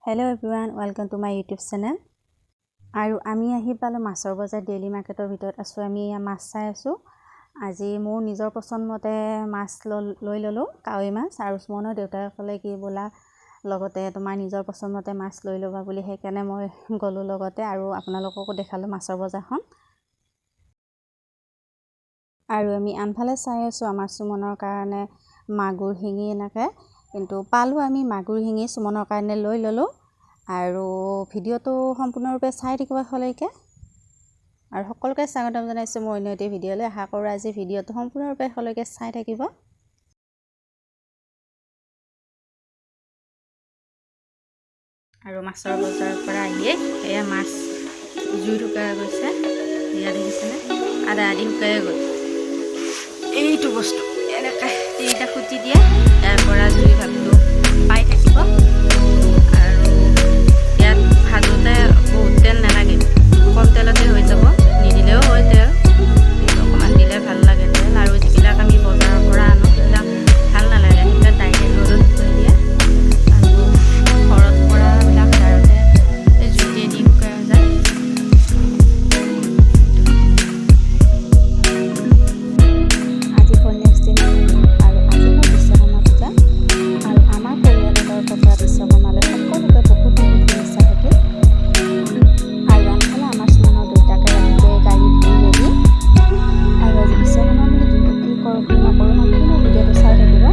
Hello everyone, welcome to my YouTube channel. আৰু আমি আহি পালো মাছৰ বজাৰ ডেইলি মাৰ্কেটৰ ভিতৰত আছো আমি মাছ চাই আছো আজি মোৰ নিজৰ পছন্দ মতে মাছ লৈ ললো কাৱৈ মাছ আৰু সুমনৰ দেউতাই ক'লে কি বলা লগতে তোমাৰ নিজৰ পছন্দ মতে মাছ লৈ লবা বুলি হেকাৰণে মই গলো লগতে আৰু আপোনালোককো দেখালো মাছৰ বজাৰখন আৰু আমি আনফালে চাই আছো আমাৰ সুমনৰ কাৰণে মাগুৰ শিঙি এনেকৈ কিন্তু পালো আমি মাগুৰ শিঙি সুমনৰ কাৰণে লৈ ললো আৰু ভিডিওটো সম্পূৰ্ণৰূপে চাই থাকিবা হলৈকে আৰু সকলোকে স্বাগতম জনাইছো মোৰ অন্য এটা ভিডিওলৈ আশা কৰো আজি ভিডিওটো সম্পূৰ্ণৰূপে হলৈকে চাই থাকিব আৰু মাছৰ বজাৰৰ পৰা আহিয়ে এয়া মাছ জুই ঢুকাই গৈছে এয়া দেখিছেনে আদা আদি শুকাই গ'ল এইটো বস্তু এনেকৈ তিনিটা খুঁটি দিয়ে ইয়াৰ পৰা জুই ভাগটো পাই থাকিব আৰু ইয়াত ভাজোতে বহুত তেল নালাগে কম তেলতে হৈ যাব নিদিলেও হয় তেল অকণমান দিলে ভাল লাগে তেল আৰু যিবিলাক আমি বজাৰৰ পৰা আনো সেইবিলাক ভাল নালাগে সেইবিলাক ডাইৰেক্ট ৰ'দত থৈ দিয়ে আৰু ঘৰত কৰাবিলাক ডাইৰেক্টে জুইতে দি শুকাই যায় আজি ফৰ নেক্সট দিন আৰু আজি মই বিশ্বকৰ্মা পূজা আৰু আমাৰ পৰিয়ালৰ তৰফৰ পৰা বিশ্বকৰ্মালৈ সকলোকে বহুত শুভেচ্ছা থাকিল আৰু আনফালে আমাৰ সুমনৰ দেউতাকে ৰাতিপুৱাই গাড়ী ধুই ৰেডি আৰু আজি বিশ্বকৰ্মা বুলি দিনটো কি কৰোঁ কি নকৰোঁ সম্পূৰ্ণ ভিডিঅ'টো চাই থাকিব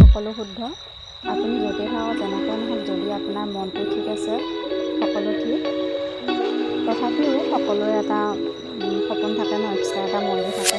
সকলো শুদ্ধ আপুনি য'তে থাকক যেনেকৈ নহওক যদি আপোনাৰ মনটো ঠিক আছে সকলো ঠিক তথাপিও সকলোৰে এটা সপোন থাকে ন এক্সট্ৰা এটা মন্দিৰ থাকে